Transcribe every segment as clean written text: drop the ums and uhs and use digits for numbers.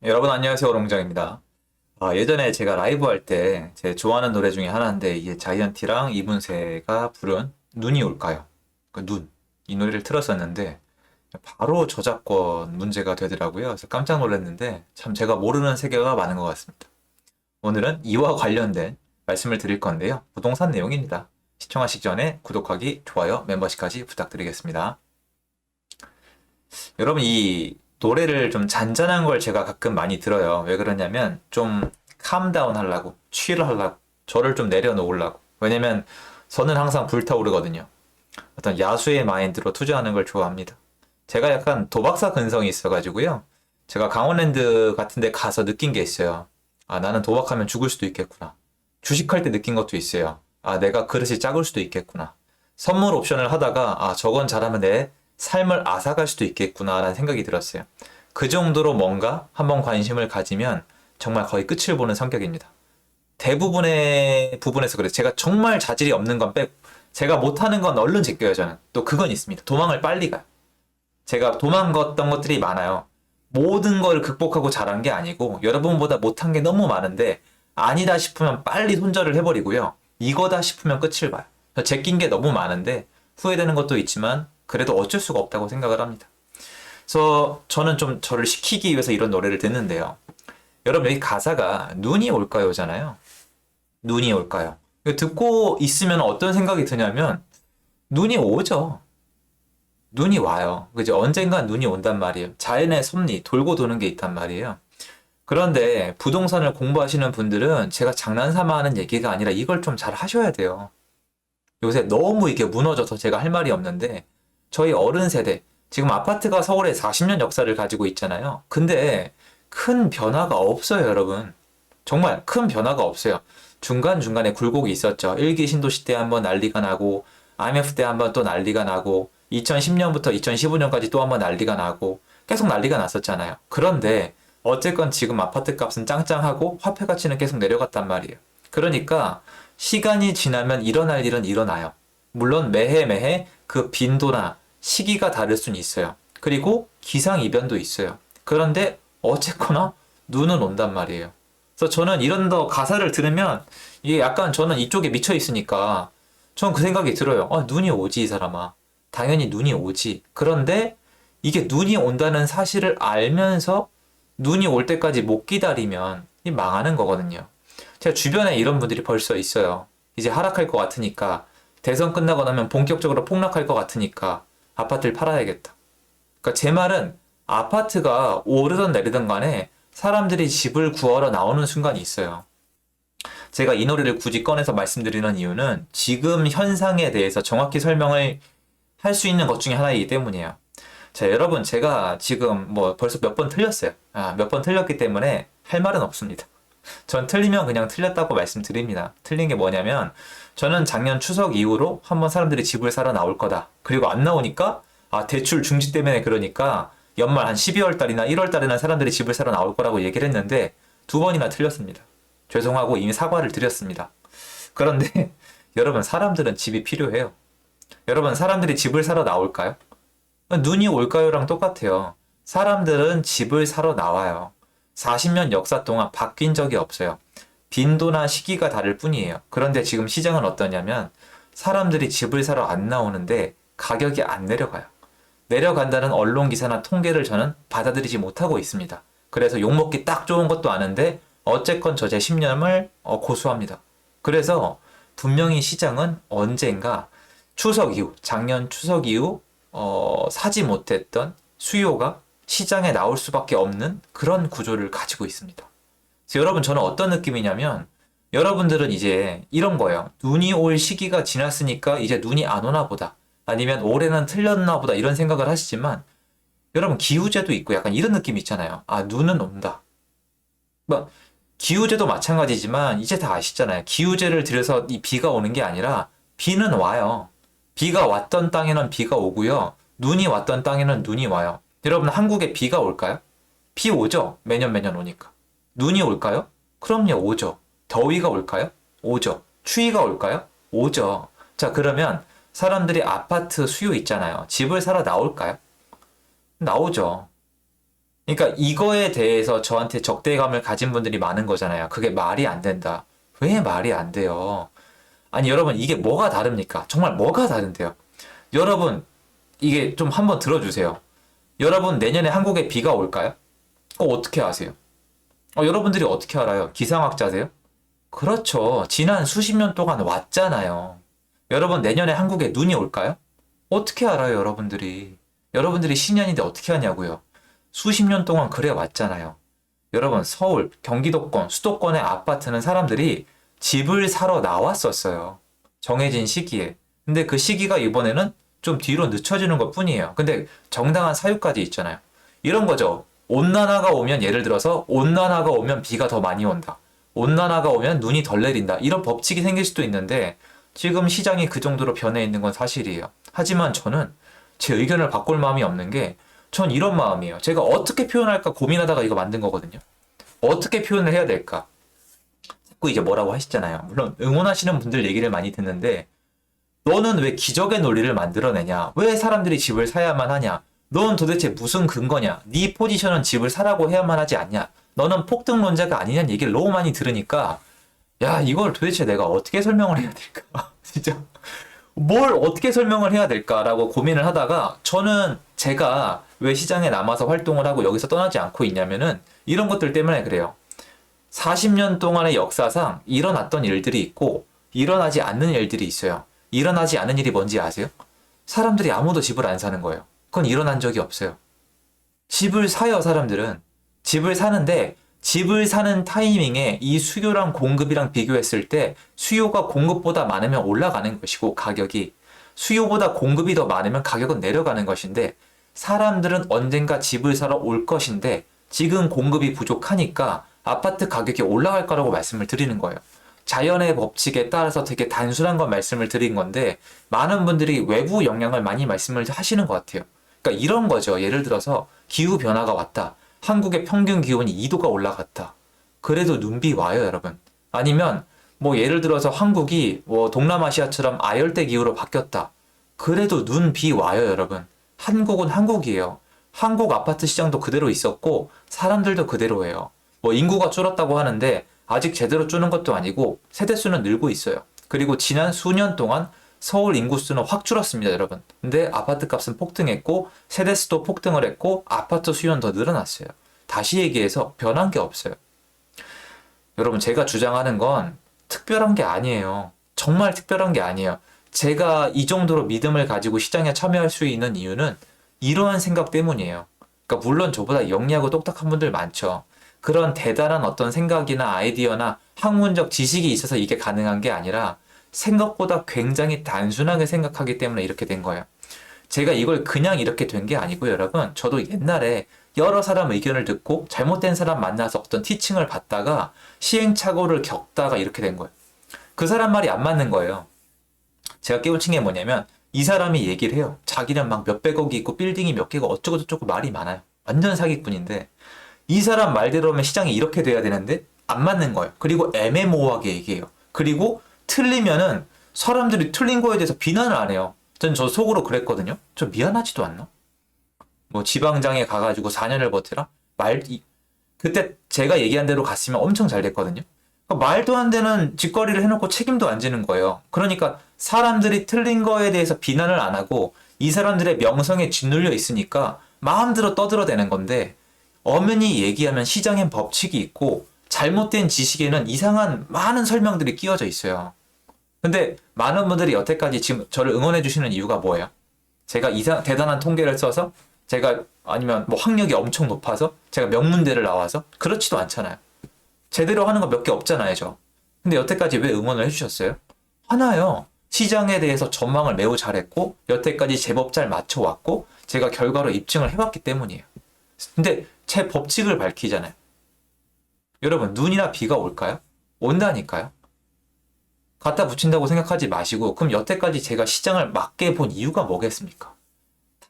여러분 안녕하세요. 오롱장입니다. 예전에 제가 라이브 할 때 제 좋아하는 노래 중에 하나인데 이게 자이언티랑 이문세가 부른 눈이 올까요? 그 눈. 이 노래를 틀었었는데 바로 저작권 문제가 되더라고요. 그래서 깜짝 놀랐는데 참 제가 모르는 세계가 많은 것 같습니다. 오늘은 이와 관련된 말씀을 드릴 건데요. 부동산 내용입니다. 시청하시기 전에 구독하기, 좋아요, 멤버십까지 부탁드리겠습니다. 여러분 이 노래를 좀 잔잔한 걸 제가 가끔 많이 들어요. 왜 그러냐면 좀 캄다운 하려고, 취를 하려고, 저를 좀 내려놓으려고. 왜냐면 저는 항상 불타오르거든요. 어떤 야수의 마인드로 투자하는 걸 좋아합니다. 제가 약간 도박사 근성이 있어가지고요. 제가 강원랜드 같은 데 가서 느낀 게 있어요. 아, 나는 도박하면 죽을 수도 있겠구나. 주식할 때 느낀 것도 있어요. 아, 내가 그릇이 작을 수도 있겠구나. 선물 옵션을 하다가, 아, 저건 잘하면 내 삶을 앗아갈 수도 있겠구나라는 생각이 들었어요. 그 정도로 뭔가 한번 관심을 가지면 정말 거의 끝을 보는 성격입니다. 대부분의 부분에서 그래요. 제가 정말 자질이 없는 건 빼고, 제가 못하는 건 얼른 제껴요, 저는. 또 그건 있습니다. 도망을 빨리 가요. 제가 도망갔던 것들이 많아요. 모든 걸 극복하고 잘한 게 아니고 여러분보다 못한 게 너무 많은데 아니다 싶으면 빨리 손절을 해버리고요. 이거다 싶으면 끝을 봐요. 제낀 게 너무 많은데 후회되는 것도 있지만 그래도 어쩔 수가 없다고 생각을 합니다. 그래서 저는 좀 저를 시키기 위해서 이런 노래를 듣는데요. 여러분 여기 가사가 눈이 올까요잖아요. 눈이 올까요? 이거 듣고 있으면 어떤 생각이 드냐면 눈이 오죠. 눈이 와요. 그죠? 언젠간 눈이 온단 말이에요. 자연의 섭리, 돌고 도는 게 있단 말이에요. 그런데 부동산을 공부하시는 분들은 제가 장난삼아 하는 얘기가 아니라 이걸 좀 잘 하셔야 돼요. 요새 너무 이게 무너져서 제가 할 말이 없는데 저희 어른 세대, 지금 아파트가 서울에 40년 역사를 가지고 있잖아요. 근데 큰 변화가 없어요, 여러분. 정말 큰 변화가 없어요. 중간중간에 굴곡이 있었죠. 1기 신도시 때 한번 난리가 나고, IMF 때 한번 또 난리가 나고, 2010년부터 2015년까지 또 한번 난리가 나고, 계속 난리가 났었잖아요. 그런데, 어쨌건 지금 아파트 값은 짱짱하고, 화폐 가치는 계속 내려갔단 말이에요. 그러니까, 시간이 지나면 일어날 일은 일어나요. 물론 매해 매해 그 빈도나 시기가 다를 수는 있어요. 그리고 기상이변도 있어요. 그런데 어쨌거나 눈은 온단 말이에요. 그래서 저는 이런 더 가사를 들으면 이게 약간 저는 이쪽에 미쳐 있으니까 저는 그 생각이 들어요. 눈이 오지, 이 사람아. 당연히 눈이 오지. 그런데 이게 눈이 온다는 사실을 알면서 눈이 올 때까지 못 기다리면 이 망하는 거거든요. 제 주변에 이런 분들이 벌써 있어요. 이제 하락할 것 같으니까 대선 끝나고 나면 본격적으로 폭락할 것 같으니까 아파트를 팔아야겠다. 그러니까 제 말은 아파트가 오르던 내리던 간에 사람들이 집을 구하러 나오는 순간이 있어요. 제가 이 노래를 굳이 꺼내서 말씀드리는 이유는 지금 현상에 대해서 정확히 설명을 할 수 있는 것 중에 하나이기 때문이에요. 자, 여러분, 제가 지금 뭐 벌써 몇 번 틀렸어요. 몇 번 틀렸기 때문에 할 말은 없습니다. 전 틀리면 그냥 틀렸다고 말씀드립니다. 틀린 게 뭐냐면 저는 작년 추석 이후로 한번 사람들이 집을 사러 나올 거다. 그리고 안 나오니까 대출 중지 때문에 그러니까 연말 한 12월 달이나 1월 달에는 사람들이 집을 사러 나올 거라고 얘기를 했는데 두 번이나 틀렸습니다. 죄송하고 이미 사과를 드렸습니다. 그런데 여러분 사람들은 집이 필요해요. 여러분 사람들이 집을 사러 나올까요? 눈이 올까요랑 똑같아요. 사람들은 집을 사러 나와요. 40년 역사 동안 바뀐 적이 없어요. 빈도나 시기가 다를 뿐이에요. 그런데 지금 시장은 어떠냐면 사람들이 집을 사러 안 나오는데 가격이 안 내려가요. 내려간다는 언론 기사나 통계를 저는 받아들이지 못하고 있습니다. 그래서 욕먹기 딱 좋은 것도 아는데 어쨌건 저 제 신념을 고수합니다. 그래서 분명히 시장은 언젠가 추석 이후, 작년 추석 이후 사지 못했던 수요가 시장에 나올 수밖에 없는 그런 구조를 가지고 있습니다. 그래서 여러분 저는 어떤 느낌이냐면 여러분들은 이제 이런 거예요. 눈이 올 시기가 지났으니까 이제 눈이 안 오나 보다. 아니면 올해는 틀렸나 보다 이런 생각을 하시지만 여러분 기후제도 있고 약간 이런 느낌 있잖아요. 눈은 온다. 뭐 기후제도 마찬가지지만 이제 다 아시잖아요. 기후제를 들여서 이 비가 오는 게 아니라 비는 와요. 비가 왔던 땅에는 비가 오고요. 눈이 왔던 땅에는 눈이 와요. 여러분 한국에 비가 올까요? 비 오죠? 매년 매년 오니까. 눈이 올까요? 그럼요, 오죠. 더위가 올까요? 오죠. 추위가 올까요? 오죠. 자, 그러면 사람들이 아파트 수요 있잖아요. 집을 사러 나올까요? 나오죠. 그러니까 이거에 대해서 저한테 적대감을 가진 분들이 많은 거잖아요. 그게 말이 안 된다. 왜 말이 안 돼요? 아니, 여러분, 이게 뭐가 다릅니까? 정말 뭐가 다른데요? 여러분, 이게 좀 한번 들어주세요. 여러분, 내년에 한국에 비가 올까요? 어떻게 아세요? 여러분들이 어떻게 알아요? 기상학자세요? 그렇죠. 지난 수십 년 동안 왔잖아요. 여러분, 내년에 한국에 눈이 올까요? 어떻게 알아요, 여러분들이? 여러분들이 신년인데 어떻게 하냐고요? 수십 년 동안 그래 왔잖아요. 여러분, 서울, 경기도권, 수도권의 아파트는 사람들이 집을 사러 나왔었어요. 정해진 시기에. 근데 그 시기가 이번에는 좀 뒤로 늦춰지는 것 뿐이에요. 근데 정당한 사유까지 있잖아요. 이런 거죠. 온난화가 오면 예를 들어서 온난화가 오면 비가 더 많이 온다. 온난화가 오면 눈이 덜 내린다. 이런 법칙이 생길 수도 있는데 지금 시장이 그 정도로 변해 있는 건 사실이에요. 하지만 저는 제 의견을 바꿀 마음이 없는 게 전 이런 마음이에요. 제가 어떻게 표현할까 고민하다가 이거 만든 거거든요. 어떻게 표현을 해야 될까? 자꾸 이제 뭐라고 하시잖아요. 물론 응원하시는 분들 얘기를 많이 듣는데 너는 왜 기적의 논리를 만들어내냐? 왜 사람들이 집을 사야만 하냐? 넌 도대체 무슨 근거냐? 네 포지션은 집을 사라고 해야만 하지 않냐? 너는 폭등론자가 아니냐는 얘기를 너무 많이 들으니까 야, 이걸 도대체 내가 어떻게 설명을 해야 될까? 진짜 뭘 어떻게 설명을 해야 될까라고 고민을 하다가 저는 제가 왜 시장에 남아서 활동을 하고 여기서 떠나지 않고 있냐면은 이런 것들 때문에 그래요. 40년 동안의 역사상 일어났던 일들이 있고 일어나지 않는 일들이 있어요. 일어나지 않은 일이 뭔지 아세요? 사람들이 아무도 집을 안 사는 거예요. 그건 일어난 적이 없어요. 집을 사요, 사람들은. 집을 사는데 집을 사는 타이밍에 이 수요랑 공급이랑 비교했을 때 수요가 공급보다 많으면 올라가는 것이고 가격이 수요보다 공급이 더 많으면 가격은 내려가는 것인데 사람들은 언젠가 집을 사러 올 것인데 지금 공급이 부족하니까 아파트 가격이 올라갈 거라고 말씀을 드리는 거예요. 자연의 법칙에 따라서 되게 단순한 건 말씀을 드린 건데 많은 분들이 외부 영향을 많이 말씀을 하시는 것 같아요. 그러니까 이런 거죠. 예를 들어서 기후 변화가 왔다. 한국의 평균 기온이 2도가 올라갔다. 그래도 눈비 와요, 여러분. 아니면 뭐 예를 들어서 한국이 뭐 동남아시아처럼 아열대 기후로 바뀌었다. 그래도 눈비 와요, 여러분. 한국은 한국이에요. 한국 아파트 시장도 그대로 있었고 사람들도 그대로예요. 뭐 인구가 줄었다고 하는데 아직 제대로 줄는 것도 아니고 세대수는 늘고 있어요. 그리고 지난 수년 동안 서울 인구수는 확 줄었습니다, 여러분. 근데 아파트 값은 폭등했고 세대수도 폭등을 했고 아파트 수요는 더 늘어났어요. 다시 얘기해서 변한 게 없어요. 여러분, 제가 주장하는 건 특별한 게 아니에요. 정말 특별한 게 아니에요. 제가 이 정도로 믿음을 가지고 시장에 참여할 수 있는 이유는 이러한 생각 때문이에요. 그러니까 물론 저보다 영리하고 똑똑한 분들 많죠. 그런 대단한 어떤 생각이나 아이디어나 학문적 지식이 있어서 이게 가능한 게 아니라 생각보다 굉장히 단순하게 생각하기 때문에 이렇게 된 거예요. 제가 이걸 그냥 이렇게 된 게 아니고 여러분, 저도 옛날에 여러 사람 의견을 듣고 잘못된 사람 만나서 어떤 티칭을 받다가 시행착오를 겪다가 이렇게 된 거예요. 그 사람 말이 안 맞는 거예요. 제가 깨우친 게 뭐냐면 이 사람이 얘기를 해요. 자기는 막 몇백억이 있고 빌딩이 몇 개고 어쩌고저쩌고 말이 많아요. 완전 사기꾼인데 이 사람 말대로 하면 시장이 이렇게 돼야 되는데 안 맞는 거예요. 그리고 애매모호하게 얘기해요. 그리고 틀리면은 사람들이 틀린 거에 대해서 비난을 안 해요. 전 저 속으로 그랬거든요. 저 미안하지도 않나? 뭐 지방장에 가가지고 4년을 버티라? 그때 제가 얘기한 대로 갔으면 엄청 잘 됐거든요. 그러니까 말도 안 되는 짓거리를 해놓고 책임도 안 지는 거예요. 그러니까 사람들이 틀린 거에 대해서 비난을 안 하고 이 사람들의 명성에 짓눌려 있으니까 마음대로 떠들어대는 건데 엄연히 얘기하면 시장엔 법칙이 있고 잘못된 지식에는 이상한 많은 설명들이 끼워져 있어요. 근데 많은 분들이 여태까지 지금 저를 응원해 주시는 이유가 뭐예요? 제가 대단한 통계를 써서 제가 아니면 뭐 학력이 엄청 높아서 제가 명문대를 나와서 그렇지도 않잖아요. 제대로 하는 거 몇 개 없잖아요, 저. 근데 여태까지 왜 응원을 해주셨어요? 하나요. 시장에 대해서 전망을 매우 잘했고 여태까지 제법 잘 맞춰왔고 제가 결과로 입증을 해봤기 때문이에요. 근데 제 법칙을 밝히잖아요. 여러분, 눈이나 비가 올까요? 온다니까요. 갖다 붙인다고 생각하지 마시고 그럼 여태까지 제가 시장을 맞게 본 이유가 뭐겠습니까?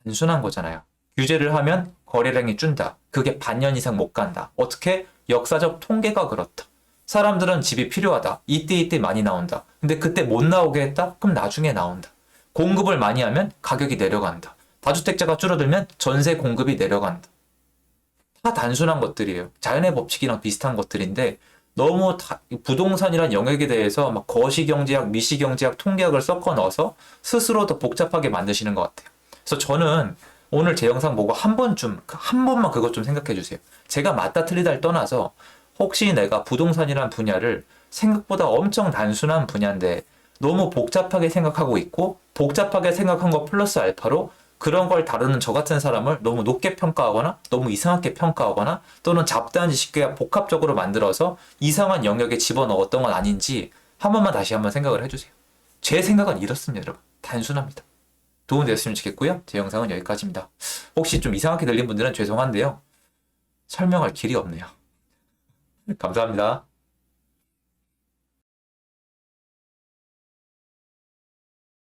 단순한 거잖아요. 규제를 하면 거래량이 준다. 그게 반년 이상 못 간다. 어떻게? 역사적 통계가 그렇다. 사람들은 집이 필요하다. 이때 많이 나온다. 근데 그때 못 나오게 했다? 그럼 나중에 나온다. 공급을 많이 하면 가격이 내려간다. 다주택자가 줄어들면 전세 공급이 내려간다. 다 단순한 것들이에요. 자연의 법칙이랑 비슷한 것들인데 너무 부동산이란 영역에 대해서 막 거시경제학, 미시경제학, 통계학을 섞어 넣어서 스스로 더 복잡하게 만드시는 것 같아요. 그래서 저는 오늘 제 영상 보고 한 번만 그것 좀 생각해 주세요. 제가 맞다 틀리다를 떠나서 혹시 내가 부동산이란 분야를 생각보다 엄청 단순한 분야인데 너무 복잡하게 생각하고 있고 복잡하게 생각한 거 플러스 알파로 그런 걸 다루는 저 같은 사람을 너무 높게 평가하거나 너무 이상하게 평가하거나 또는 잡다한 지식과 복합적으로 만들어서 이상한 영역에 집어넣었던 건 아닌지 한 번만 다시 한번 생각을 해주세요. 제 생각은 이렇습니다, 여러분. 단순합니다. 도움 되었으면 좋겠고요. 제 영상은 여기까지입니다. 혹시 좀 이상하게 들린 분들은 죄송한데요. 설명할 길이 없네요. 감사합니다.